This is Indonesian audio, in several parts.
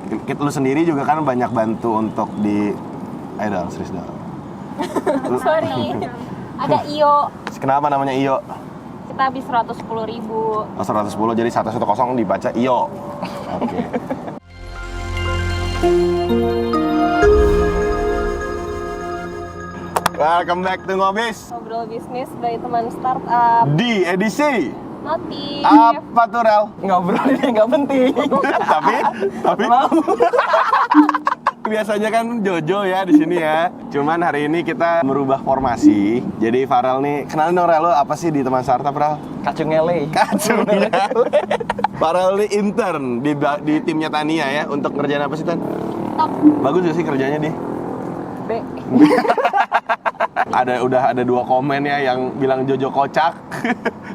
Kit lu sendiri juga kan banyak bantu untuk di... Ayo dong, serius dong. Sorry. Ada IO. Kenapa namanya IO? Kita habis 110.000. Oh, 110 jadi 110 dibaca IO. Oke. Welcome back to Ngobis Ngobrol bisnis by teman startup. di edisi Notif. apa tuh, Rel? Ngobrol ini nggak penting. tapi Mau. biasanya kan Jojo ya di sini ya. Cuman hari ini kita merubah formasi. Jadi Farel nih, kenalin dong Rel, lo apa sih di teman startup, Rel? Kacung ngele. Kacungnya. Farel nih intern di timnya Tania ya. Untuk ngerjain apa sih, Tan? Top. Bagus gak sih kerjanya di? B. Udah ada 2 komen ya yang bilang Jojo kocak.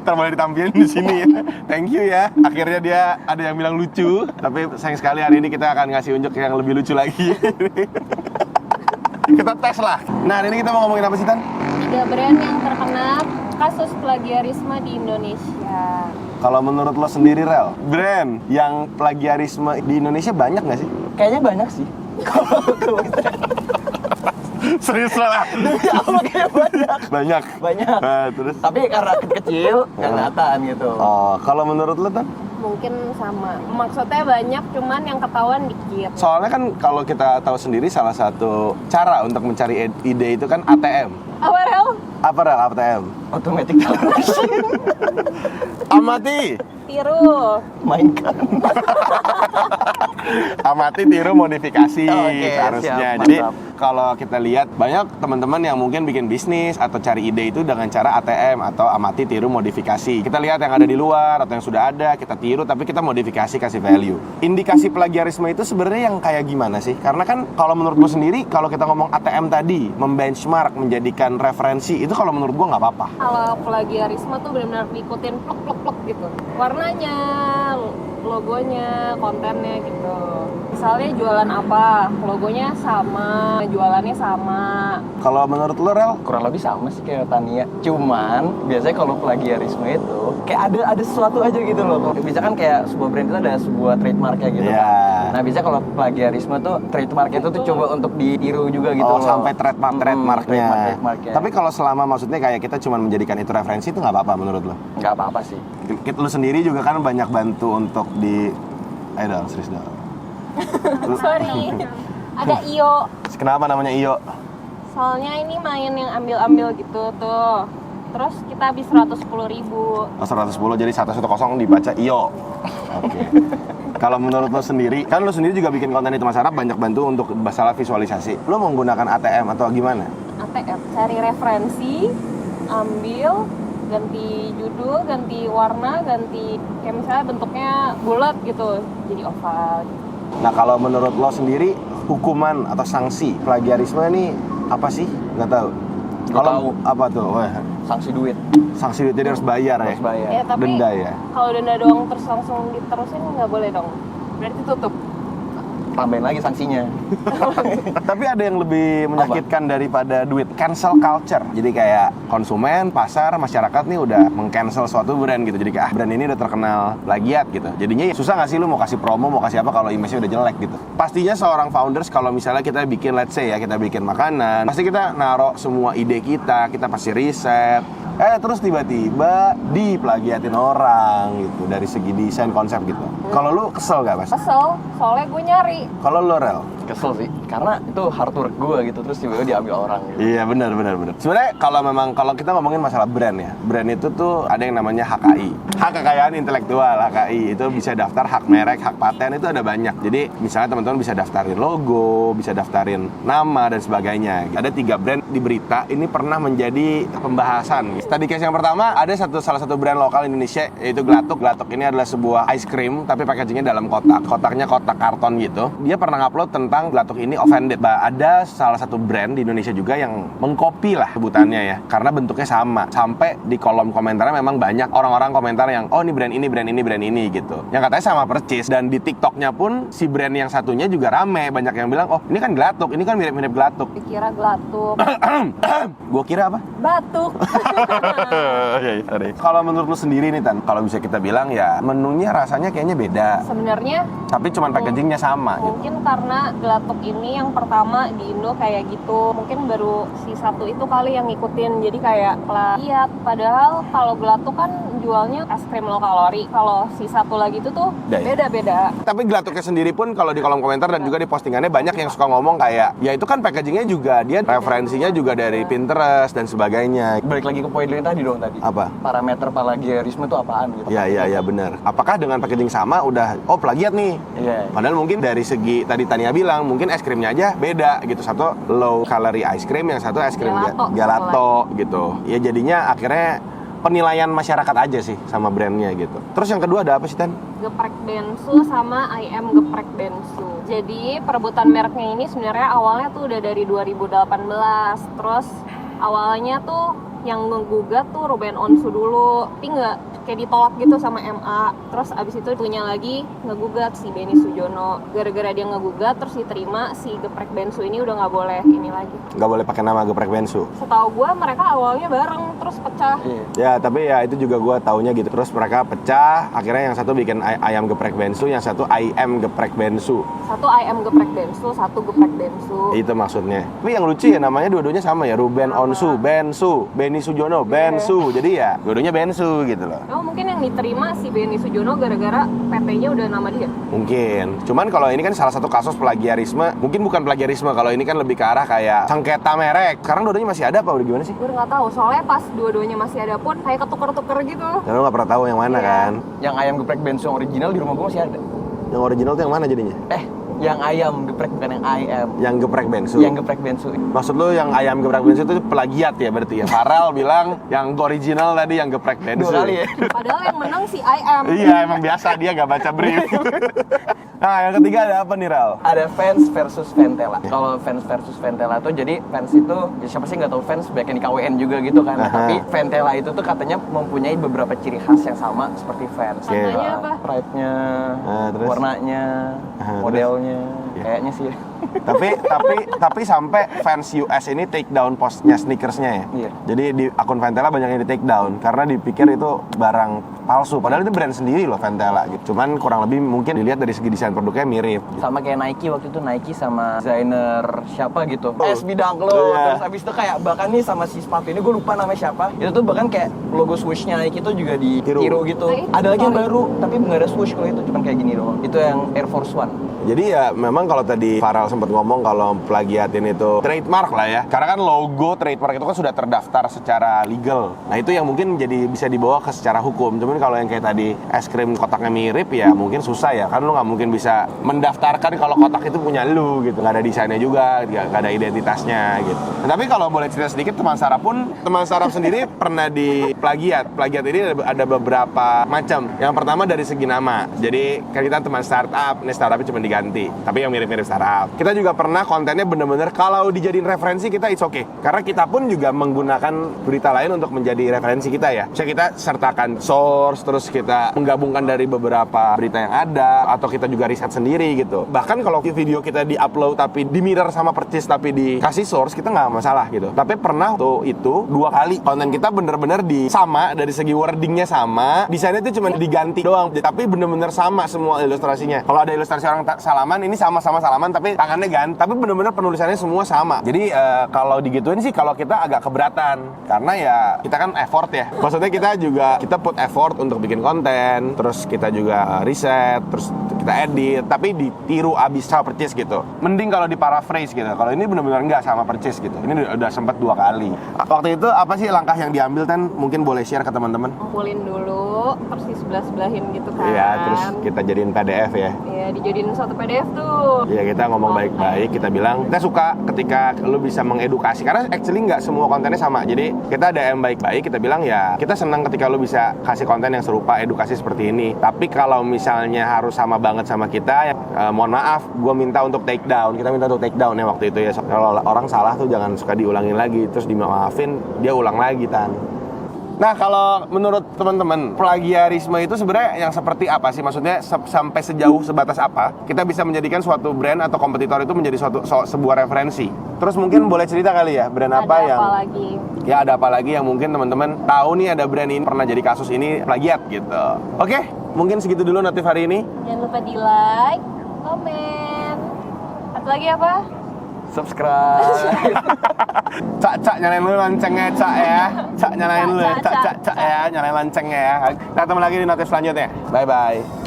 Ntar boleh ditampilin di sini ya. Thank you ya. Akhirnya dia ada yang bilang lucu. Tapi sayang sekali hari ini kita akan ngasih unjuk yang lebih lucu lagi. Kita tes lah. Nah, hari ini kita mau ngomongin apa sih, Tan? 3 brand yang terkena kasus plagiarisme di Indonesia. Kalau menurut lo sendiri, Rel, brand yang plagiarisme di Indonesia banyak nggak sih? Kayaknya banyak sih. Serius lah. Demi apa kayak banyak? Banyak. Banyak. Nah, terus? Tapi karena kecil nggak kelihatan gitu. Oh, kalau menurut lo, Tan? Mungkin sama. Maksudnya banyak, cuman yang ketahuan dikit. Soalnya kan kalau kita tahu sendiri salah satu cara untuk mencari ide itu kan ATM. Apa, Rel? Apa, Rel, ATM? Automatic teller machine. Amati. Tiru. Mainkan. Amati, tiru, modifikasi Oke, seharusnya. siap, Jadi mantap. kalau kita lihat banyak teman-teman yang mungkin bikin bisnis atau cari ide itu dengan cara ATM atau amati, tiru, modifikasi. Kita lihat yang ada di luar atau yang sudah ada, kita tiru tapi kita modifikasi, kasih value. Indikasi plagiarisme itu sebenarnya yang kayak gimana sih? Karena kan kalau menurut gue sendiri, kalau kita ngomong ATM tadi, membenchmark, menjadikan referensi, itu kalau menurut gue nggak apa-apa. Kalau plagiarisme tuh benar-benar diikutin plok gitu. Warnanya, logonya, kontennya gitu. Misalnya jualan apa, logonya sama, jualannya sama. Kalau menurut lo, Rel? Kurang lebih sama sih kayak Tania. Cuman biasanya kalau plagiarisme itu kayak ada sesuatu aja gitu loh. Bisa kan kayak sebuah brand itu ada sebuah trademarknya gitu Iya. kan. Nah biasanya kalau plagiarisme tuh trademark itu tuh coba untuk ditiru juga gitu Oh, loh. sampai trademarknya. Trademarknya. Tapi kalau selama maksudnya kayak kita cuma menjadikan itu referensi itu nggak apa-apa menurut lo? nggak apa-apa sih. Kit lu sendiri juga kan banyak bantu untuk di... Ayo dong, serius dong. Sorry. Ada IO. Kenapa namanya IO? Soalnya ini main yang ambil-ambil gitu tuh. Terus kita habis 110.000. Oh, 110 jadi 110 dibaca IO. Oke. Kalau menurut lo sendiri, kan lo sendiri juga bikin konten di Teman Startup banyak bantu untuk masalah visualisasi. Lo menggunakan ATM atau gimana? ATM, cari referensi, ambil, ganti judul, ganti warna, ganti kayak misalnya bentuknya bulat gitu, jadi oval. Nah, kalau menurut lo sendiri, hukuman atau sanksi plagiarisme ini apa sih? Nggak tahu. Nggak Kalau tahu. apa tuh? Wah, Sanksi duit. sanksi jadi harus bayar ya? Harus bayar. Ya tapi Denda ya? kalau denda doang terus langsung diterusin nggak boleh dong. Berarti tutup. Tambahin lagi sanksinya. Tapi ada yang lebih menyakitkan daripada duit, cancel culture. Jadi kayak konsumen, pasar, masyarakat nih udah meng-cancel suatu brand gitu. Jadi kayak brand ini udah terkenal plagiat gitu. Jadinya ya susah nggak sih lu mau kasih promo, mau kasih apa kalau image-nya udah jelek gitu. Pastinya seorang founders kalau misalnya kita bikin, let's say ya, kita bikin makanan, pasti kita naruh semua ide kita pasti riset. Terus tiba-tiba diplagiatin orang gitu dari segi desain konsep gitu. Kalau lu kesel gak, Mas? Kesel, soalnya gue nyari. Kalau lu, Rel? Kesel sih. Karena itu hard work gue gitu. Terus tiba-tiba diambil orang gitu. Iya, benar. Sebenarnya kalau kita ngomongin masalah brand ya, brand itu tuh ada yang namanya HKI, hak kekayaan intelektual. HKI itu bisa daftar hak merek, hak paten, itu ada banyak. Jadi misalnya teman-teman bisa daftarin logo, bisa daftarin nama dan sebagainya. Ada 3 brand di berita ini pernah menjadi pembahasan. Tadi case yang pertama ada salah satu brand lokal Indonesia yaitu Glatuk. Glatuk ini adalah sebuah ice cream tapi packagingnya dalam kotak. Kotaknya kotak karton gitu. Dia pernah ngupload tentang Glatuk ini offended. Ada salah satu brand di Indonesia juga yang mengcopy lah sebutannya ya. Karena bentuknya sama. Sampai di kolom komentarnya memang banyak orang-orang komentar yang oh ini brand ini gitu. Yang katanya sama persis. Dan di TikToknya pun si brand yang satunya juga rame. Banyak yang bilang oh ini kan Glatuk, ini kan mirip-mirip Glatuk. Dikira Glatuk. Gua kira apa? Batuk. Iya, sorry. Kalau menurut lu sendiri nih, Tan, kalau bisa kita bilang ya menunya rasanya kayaknya beda. Sebenarnya Tapi cuman packagingnya sama Mungkin karena Gelatok ini yang pertama di Indo kayak gitu. Mungkin baru si satu itu kali yang ngikutin. Jadi kayak plagiat. Padahal kalau Gelatok kan jualnya es krim low kalori. Kalau si satu lagi itu tuh beda-beda. Tapi Gelatoknya sendiri pun kalau di kolom komentar dan juga di postingannya banyak yang suka ngomong kayak, ya itu kan packagingnya juga, dia referensinya juga dari Pinterest dan sebagainya. Balik lagi ke poin lu yang tadi dong tadi. Apa? Parameter plagiarisme itu apaan gitu? Iya benar. Apakah dengan packaging sama udah plagiat nih? Iya. Padahal mungkin dari segi tadi Tania bilang mungkin es krimnya aja beda gitu. Satu low calorie ice cream, yang satu es krim gelato gitu. Ya jadinya akhirnya penilaian masyarakat aja sih sama brandnya gitu. Terus yang kedua ada apa sih, Tan? Geprek Densu sama I Am Geprek Densu. Jadi perebutan mereknya ini sebenarnya awalnya tuh udah dari 2018. Terus awalnya tuh yang ngegugat tuh Ruben Onsu dulu, tapi nggak kayak ditolak gitu sama MA. Terus abis itu punya lagi ngegugat si Benny Sujono. Gara-gara dia ngegugat terus diterima, si Geprek Densu ini udah nggak boleh ini lagi. Nggak boleh pakai nama Geprek Bensu. Setahu gue mereka awalnya bareng terus pecah. Ya tapi ya itu juga gue taunya gitu. Terus mereka pecah, akhirnya yang satu bikin ayam Geprek Bensu, yang satu I Am Geprek Bensu. Satu I Am Geprek Densu, satu Geprek Densu. Itu maksudnya. Tapi yang lucu ya namanya dua-duanya sama ya, Ruben Onsu, Bensu, Benny Sujono, Bensu. Jadi ya dua-duanya Bensu gitu loh. Oh mungkin yang diterima si Benny Sujono gara-gara PT-nya udah nama dia. Mungkin. Cuman kalau ini kan salah satu kasus plagiarisme. Mungkin bukan plagiarisme, kalau ini kan lebih ke arah kayak sengketa merek. Sekarang dua-duanya masih ada apa udah gimana sih? Gue nggak tahu, soalnya pas dua-duanya masih ada pun kayak ketuker-tuker gitu. Dan lo nggak pernah tahu yang mana kan? Yang ayam geprek Bensu yang original di rumah gue masih ada. Yang original tuh yang mana jadinya? Yang ayam geprek bukan yang ayam. Yang Geprek Bensu. Yang geprek Bensu. Maksud lo yang ayam Geprek Bensu itu plagiat ya berarti ya? Farel bilang yang original tadi yang Geprek Bensu. 2 kali ya. Padahal yang menang si I Am. Iya emang biasa dia gak baca brief. Nah yang ketiga ada apa nih Ral? Ada fans versus Ventela. Kalau fans versus Ventela tuh jadi fans itu ya siapa sih nggak tahu fans, banyak yang di KWN juga gitu kan. Tapi Ventela itu tuh katanya mempunyai beberapa ciri khas yang sama seperti fans. Katanya apa? Pride-nya, Terus? warnanya, Terus? modelnya, Iya. kayaknya sih. tapi sampai fans US ini take down postnya sneakersnya ya. Iya. Jadi di akun Ventela banyak yang di take down karena dipikir itu barang palsu. Padahal itu brand sendiri loh Ventela gitu. Cuman kurang lebih mungkin dilihat dari segi desain produknya mirip. Sama kayak Nike waktu itu, Nike sama desainer siapa gitu, SB Dunk lo. Iya. Terus abis itu kayak bahkan nih sama si sepatu ini gue lupa namanya siapa. Itu tuh bahkan kayak logo swooshnya Nike itu juga ditiru gitu. Ada lagi yang baru tapi nggak ada swoosh, kalau itu cuman kayak gini doang. Itu yang Air Force One. Jadi ya memang kalau tadi Farel sempat ngomong kalau plagiatin itu trademark lah ya. Karena kan logo trademark itu kan sudah terdaftar secara legal. Nah itu yang mungkin jadi bisa dibawa ke secara hukum. Cuman kalau yang kayak tadi es krim kotaknya mirip ya mungkin susah ya. Kan lu nggak mungkin bisa mendaftarkan kalau kotak itu punya lu gitu. Nggak ada desainnya juga, nggak ada identitasnya gitu. Nah, tapi kalau boleh cerita sedikit, teman Sarap sendiri pernah di plagiat. Plagiat ini ada beberapa macam. Yang pertama dari segi nama. Jadi kan kita teman startup, ini startupnya cuma diganti, tapi yang mirip-mirip startup. Kita juga pernah kontennya bener-bener kalau dijadiin referensi kita it's okay. Karena kita pun juga menggunakan berita lain untuk menjadi referensi kita ya. Bisa kita sertakan source, terus kita menggabungkan dari beberapa berita yang ada, atau kita juga riset sendiri gitu. Bahkan kalau video kita di-upload tapi di-mirror sama persis tapi dikasih source, kita nggak masalah gitu. Tapi pernah tuh itu 2 kali konten kita bener-bener sama, dari segi wordingnya sama, desainnya itu cuma diganti doang, tapi bener-bener sama semua ilustrasinya. Kalau ada ilustrasi orang salaman, ini sama-sama salaman tapi tangannya ganti, tapi bener-bener penulisannya semua sama. Jadi kalau digituin sih kalau kita agak keberatan, karena ya kita kan effort ya. Maksudnya kita put effort untuk bikin konten, terus kita juga riset, terus kita edit, tapi ditiru abis sama percis gitu. Mending kalau di paraphrase gitu. Kalau ini bener-bener enggak sama percis gitu. Ini udah sempet 2 kali. Waktu itu apa sih langkah yang diambil, Tan? Mungkin boleh share ke teman-teman. Kumpulin dulu, terus di sebelah-sebelahin gitu kan. Iya, terus kita jadiin PDF ya. Iya, dijadiin satu PDF tuh. Ya kita ngomong baik-baik, kita bilang kita suka ketika lu bisa mengedukasi, karena actually nggak semua kontennya sama. Jadi kita ada yang baik-baik, kita bilang ya kita senang ketika lu bisa kasih konten yang serupa, edukasi seperti ini. Tapi kalau misalnya harus sama banget sama kita, mohon maaf, gue minta untuk take down. Kita minta untuk take down ya waktu itu ya. Kalau orang salah tuh jangan suka diulangin lagi, terus dimaafin dia ulang lagi, Tan. Nah, kalau menurut teman-teman, plagiarisme itu sebenarnya yang seperti apa sih? Maksudnya sampai sejauh sebatas apa kita bisa menjadikan suatu brand atau kompetitor itu menjadi sebuah referensi? Terus mungkin boleh cerita kali ya, brand apa yang... Ada apa lagi? Ya, ada apa lagi yang mungkin teman-teman tahu nih ada brand ini pernah jadi kasus ini plagiat gitu. Oke, mungkin segitu dulu notif hari ini. Jangan lupa di like, komen, Satu lagi apa? Subscribe. Cak nyalain dulu loncengnya Cak ya. Cak nyalain dulu ya. Cak, Cak ya nyalain loncengnya ya. Kita ketemu lagi di notif selanjutnya. Bye bye.